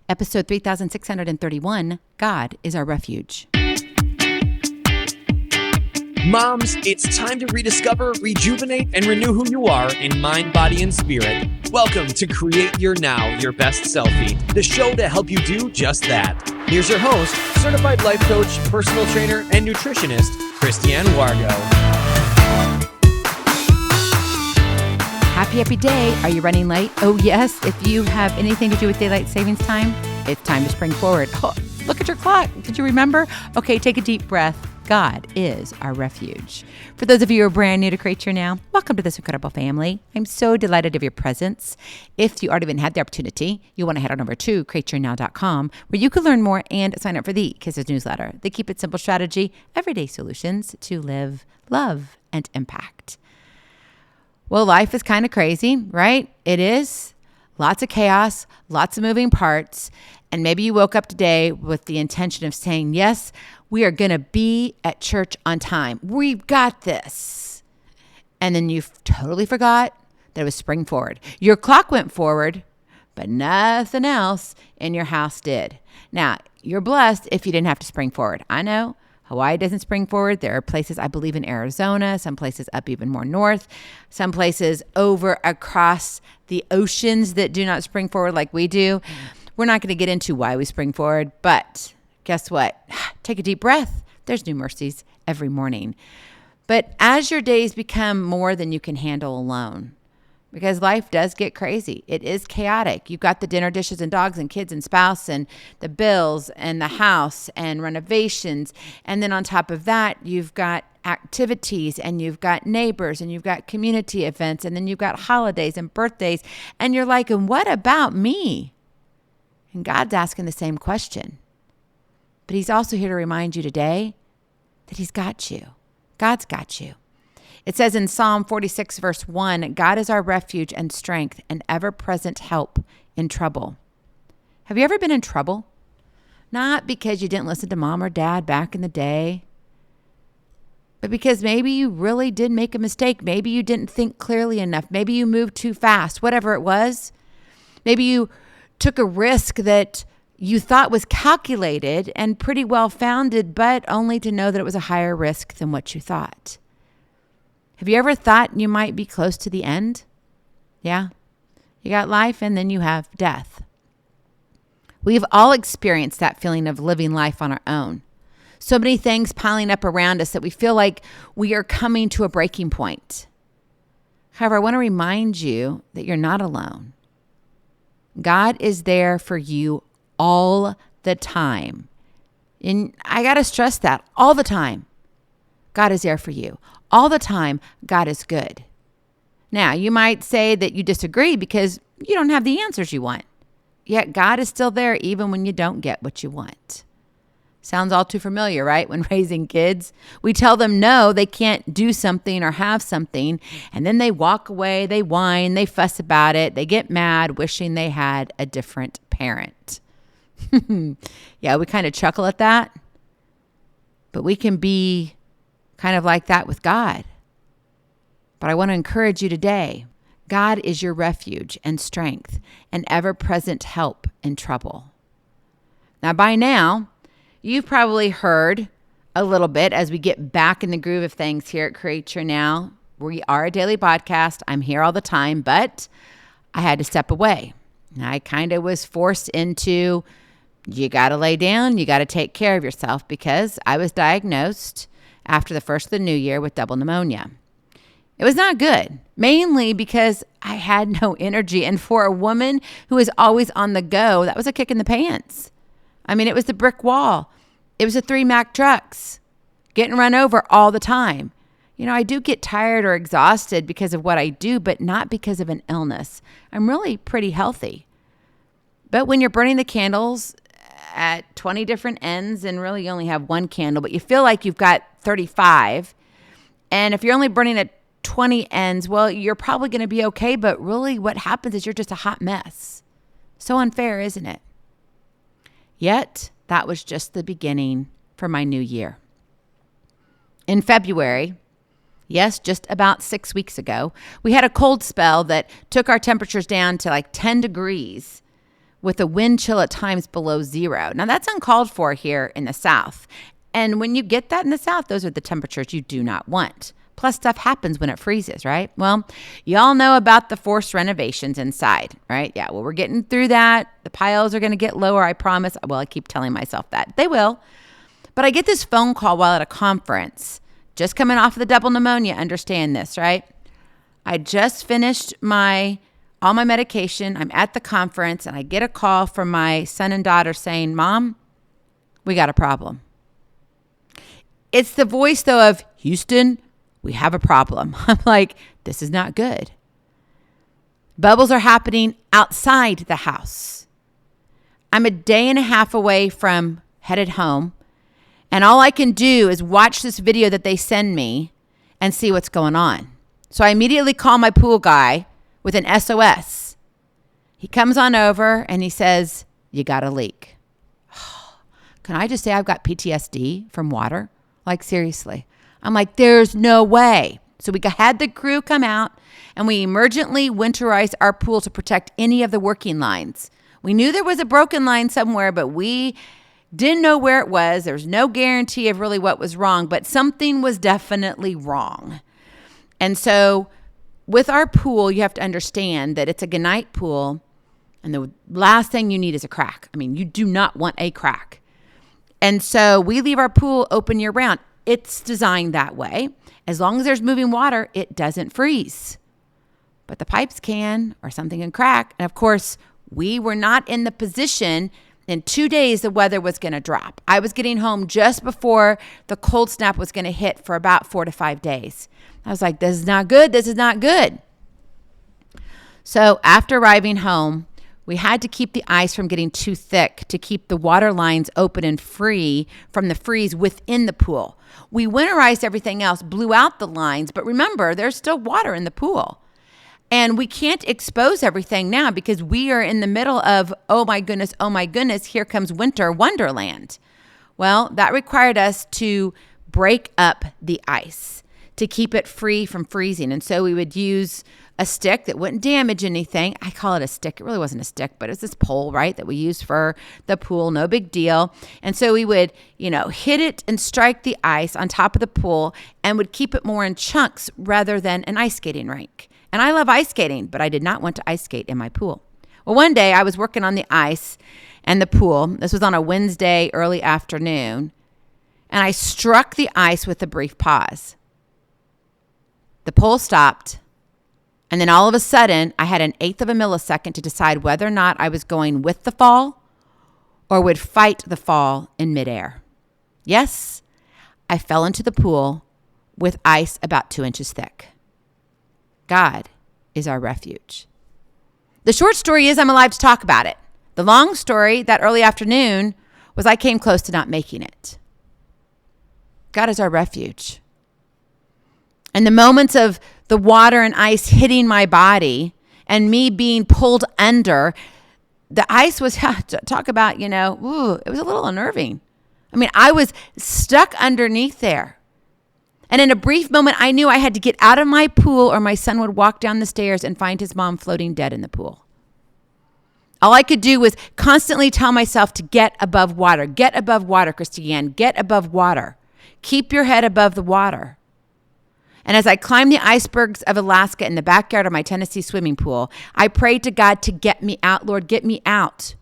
Episode 3631, God is Our Refuge. Moms, it's time to rediscover, rejuvenate, and renew who you are in mind, body, and spirit. Welcome to Create Your Now, Your Best Selfie, the show to help you do just that. Here's your host, certified life coach, personal trainer, and nutritionist, Christiane Wargo. Happy day. Are you running late? Oh, yes. If you have anything to do with daylight savings time, it's time to spring forward. Oh, look at your clock. Did you remember? Okay, take a deep breath. God is our refuge. For those of you who are brand new to Create Your Now, welcome to this incredible family. I'm so delighted of your presence. If you already even had the opportunity, you want to head on over to createyournow.com where you can learn more and sign up for the Kisses newsletter. They keep it simple strategy, everyday solutions to live, love, and impact. Well, life is kind of crazy, right? It is. Lots of chaos, lots of moving parts. And maybe you woke up today with the intention of saying, yes, we are going to be at church on time. We've got this. And then you totally forgot that it was spring forward. Your clock went forward, but nothing else in your house did. Now, you're blessed if you didn't have to spring forward. I know Hawaii doesn't spring forward. There are places, I believe, in Arizona, some places up even more north, some places over across the oceans that do not spring forward like we do. We're not going to get into why we spring forward, but guess what? Take a deep breath. There's new mercies every morning. But as your days become more than you can handle alone, because life does get crazy. It is chaotic. You've got the dinner dishes and dogs and kids and spouse and the bills and the house and renovations. And then on top of that, you've got activities and you've got neighbors and you've got community events and then you've got holidays and birthdays. And you're like, and what about me? And God's asking the same question. But he's also here to remind you today that he's got you. God's got you. It says in Psalm 46, verse 1, God is our refuge and strength and ever-present help in trouble. Have you ever been in trouble? Not because you didn't listen to mom or dad back in the day, but because maybe you really did make a mistake. Maybe you didn't think clearly enough. Maybe you moved too fast, whatever it was. Maybe you took a risk that you thought was calculated and pretty well founded, but only to know that it was a higher risk than what you thought. Have you ever thought you might be close to the end? Yeah. You got life and then you have death. We've all experienced that feeling of living life on our own. So many things piling up around us that we feel like we are coming to a breaking point. However, I want to remind you that you're not alone. God is there for you all the time. And I got to stress that all the time. God is there for you. All the time, God is good. Now, you might say that you disagree because you don't have the answers you want. Yet God is still there even when you don't get what you want. Sounds all too familiar, right? When raising kids, we tell them no, they can't do something or have something. And then they walk away, they whine, they fuss about it. They get mad, wishing they had a different parent. Yeah, we kind of chuckle at that. But we can be kind of like that with God. But I want to encourage you today. God is your refuge and strength and ever-present help in trouble. Now, by now, you've probably heard a little bit as we get back in the groove of things here at Create Your Now. We are a daily podcast. I'm here all the time, but I had to step away. I kind of was forced into, you got to lay down, you got to take care of yourself, because I was diagnosed after the first of the new year with double pneumonia. It was not good, mainly because I had no energy. And for a woman who is always on the go, that was a kick in the pants. I mean, it was the brick wall. It was the 3 Mack trucks getting run over all the time. You know, I do get tired or exhausted because of what I do, but not because of an illness. I'm really pretty healthy. But when you're burning the candles at 20 different ends and really you only have one candle, but you feel like you've got 35. And if you're only burning at 20 ends, well, you're probably going to be okay. But really what happens is you're just a hot mess. So unfair, isn't it? Yet that was just the beginning for my new year. In February, yes, just about 6 weeks ago, we had a cold spell that took our temperatures down to like 10 degrees, with a wind chill at times below zero. Now, that's uncalled for here in the South. And when you get that in the South, those are the temperatures you do not want. Plus, stuff happens when it freezes, right? Well, y'all know about the forced renovations inside, right? Yeah, well, we're getting through that. The piles are going to get lower, I promise. Well, I keep telling myself that. They will. But I get this phone call while at a conference. Just coming off of the double pneumonia, understand this, right? I just finished all my medication. I'm at the conference, and I get a call from my son and daughter saying, Mom, we got a problem. It's the voice, though, of Houston, we have a problem. I'm like, this is not good. Bubbles are happening outside the house. I'm a day and a half away from headed home, and all I can do is watch this video that they send me and see what's going on. So I immediately call my pool guy with an SOS. He comes on over and he says, you got a leak. Can I just say I've got PTSD from water? Like, seriously. I'm like, there's no way. So we had the crew come out and we emergently winterized our pool to protect any of the working lines. We knew there was a broken line somewhere, but we didn't know where it was. There was no guarantee of really what was wrong, but something was definitely wrong. And so with our pool, you have to understand that it's a gunite pool, and the last thing you need is a crack. I mean, you do not want a crack. And so we leave our pool open year round. It's designed that way. As long as there's moving water, it doesn't freeze. But the pipes can, or something can crack. And of course, we were not in the position. In 2 days, the weather was going to drop. I was getting home just before the cold snap was going to hit for about 4 to 5 days. I was like, this is not good. This is not good. So after arriving home, we had to keep the ice from getting too thick to keep the water lines open and free from the freeze within the pool. We winterized everything else, blew out the lines, but remember, there's still water in the pool. And we can't expose everything now because we are in the middle of, oh my goodness, here comes winter wonderland. Well, that required us to break up the ice to keep it free from freezing. And so we would use a stick that wouldn't damage anything. I call it a stick. It really wasn't a stick, but it's this pole, right, that we used for the pool. No big deal. And so we would, hit it and strike the ice on top of the pool and would keep it more in chunks rather than an ice skating rink. And I love ice skating, but I did not want to ice skate in my pool. Well, one day I was working on the ice and the pool. This was on a Wednesday early afternoon. And I struck the ice with a brief pause. The pole stopped. And then all of a sudden, I had 1/8 of a millisecond to decide whether or not I was going with the fall or would fight the fall in midair. Yes, I fell into the pool with ice about 2 inches thick. God is our refuge. The short story is I'm alive to talk about it. The long story that early afternoon was I came close to not making it. God is our refuge. And the moments of the water and ice hitting my body and me being pulled under, the ice was, talk about, it was a little unnerving. I mean, I was stuck underneath there. And in a brief moment, I knew I had to get out of my pool or my son would walk down the stairs and find his mom floating dead in the pool. All I could do was constantly tell myself to get above water. Get above water, Christiane. Get above water. Keep your head above the water. And as I climbed the icebergs of Alaska in the backyard of my Tennessee swimming pool, I prayed to God to get me out. Lord, get me out.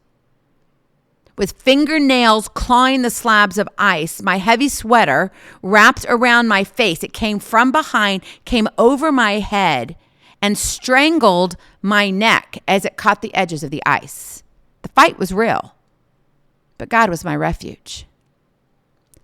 With fingernails clawing the slabs of ice, my heavy sweater wrapped around my face. It came from behind, came over my head, and strangled my neck as it caught the edges of the ice. The fight was real, but God was my refuge.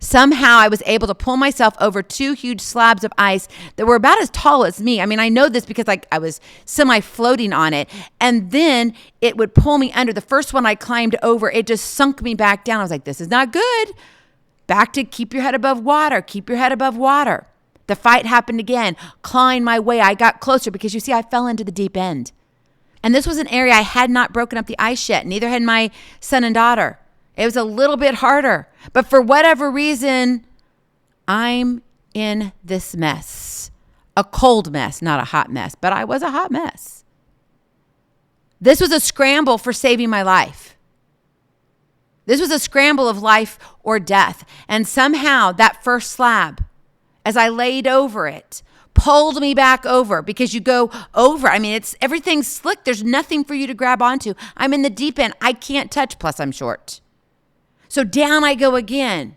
Somehow I was able to pull myself over 2 huge slabs of ice that were about as tall as me. I mean, I know this because I was semi-floating on it. And then it would pull me under. The first one I climbed over, it just sunk me back down. I was like, this is not good. Back to keep your head above water. Keep your head above water. The fight happened again. Clawing my way, I got closer because you see, I fell into the deep end. And this was an area I had not broken up the ice yet. Neither had my son and daughter. It was a little bit harder, but for whatever reason, I'm in this mess. A cold mess, not a hot mess, but I was a hot mess. This was a scramble for saving my life. This was a scramble of life or death. And somehow that first slab, as I laid over it, pulled me back over, because you go over. I mean, everything's slick. There's nothing for you to grab onto. I'm in the deep end. I can't touch, plus I'm short. So down I go again.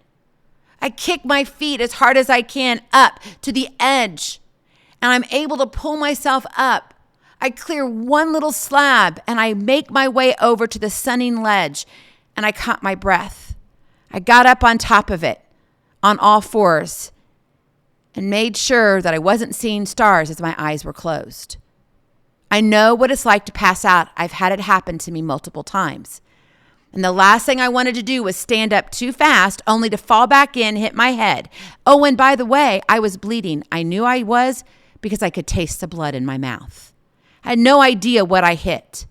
I kick my feet as hard as I can up to the edge, and I'm able to pull myself up. I clear one little slab, and I make my way over to the sunning ledge, and I caught my breath. I got up on top of it on all fours and made sure that I wasn't seeing stars as my eyes were closed. I know what it's like to pass out. I've had it happen to me multiple times. And the last thing I wanted to do was stand up too fast, only to fall back in, hit my head. Oh, and by the way, I was bleeding. I knew I was because I could taste the blood in my mouth. I had no idea what I hit.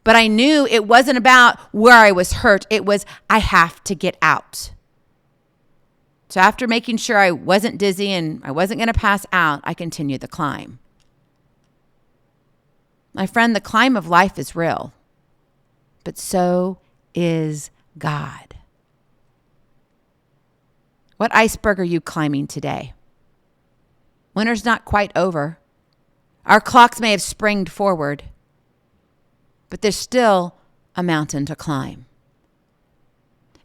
But I knew it wasn't about where I was hurt. It was, I have to get out. So after making sure I wasn't dizzy and I wasn't going to pass out, I continued the climb. My friend, the climb of life is real, but so is God. What iceberg are you climbing today? Winter's not quite over. Our clocks may have springed forward, but there's still a mountain to climb.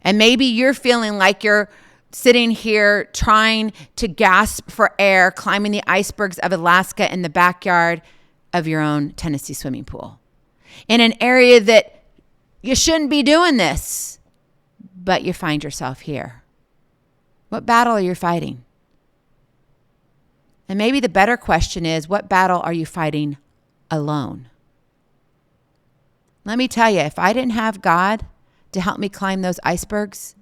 And maybe you're feeling like you're sitting here trying to gasp for air, climbing the icebergs of Alaska in the backyard of your own Tennessee swimming pool, in an area that you shouldn't be doing this, but you find yourself here. What battle are you fighting? And maybe the better question is, what battle are you fighting alone? Let me tell you, if I didn't have God to help me climb those icebergs,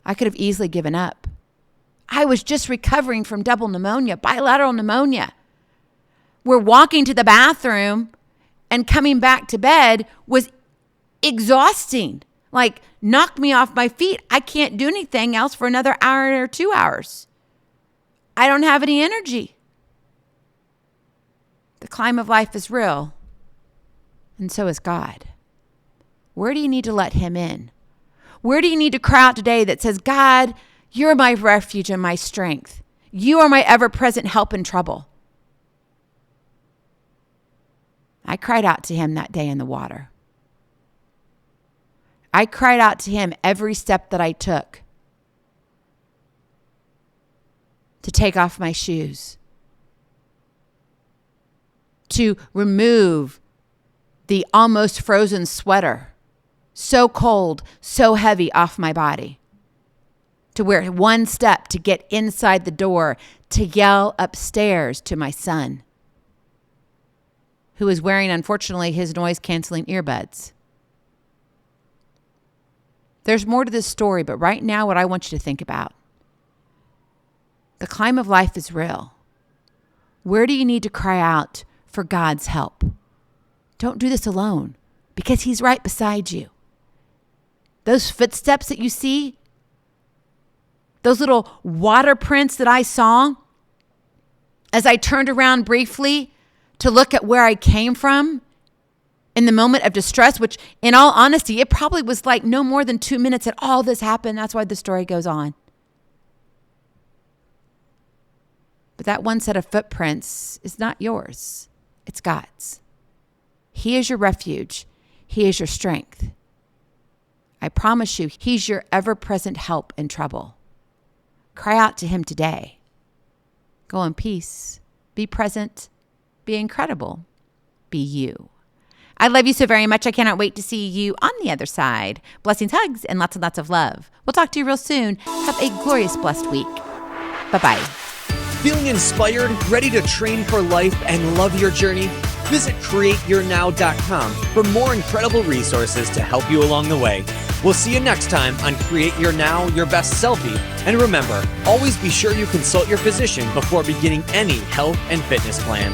I could have easily given up. I was just recovering from double pneumonia, bilateral pneumonia. We're walking to the bathroom and coming back to bed was exhausting. Like, knocked me off my feet. I can't do anything else for another hour or 2 hours. I don't have any energy. The climb of life is real, and so is God. Where do you need to let him in? Where do you need to cry out today that says, God, you're my refuge and my strength. You are my ever-present help in trouble. I cried out to him that day in the water. I cried out to him every step that I took to take off my shoes, to remove the almost frozen sweater, so cold, so heavy, off my body, to wear one step to get inside the door, to yell upstairs to my son, who was wearing, unfortunately, his noise-canceling earbuds. There's more to this story, but right now what I want you to think about, the climb of life is real. Where do you need to cry out for God's help? Don't do this alone, because he's right beside you. Those footsteps that you see, those little water prints that I saw as I turned around briefly to look at where I came from in the moment of distress, which in all honesty, it probably was like no more than 2 minutes that all this happened. That's why the story goes on. But that one set of footprints is not yours. It's God's. He is your refuge. He is your strength. I promise you, he's your ever-present help in trouble. Cry out to him today. Go in peace. Be present. Be incredible. Be you. I love you so very much. I cannot wait to see you on the other side. Blessings, hugs, and lots of love. We'll talk to you real soon. Have a glorious, blessed week. Bye-bye. Feeling inspired, ready to train for life and love your journey? Visit createyournow.com for more incredible resources to help you along the way. We'll see you next time on Create Your Now, Your Best Selfie. And remember, always be sure you consult your physician before beginning any health and fitness plan.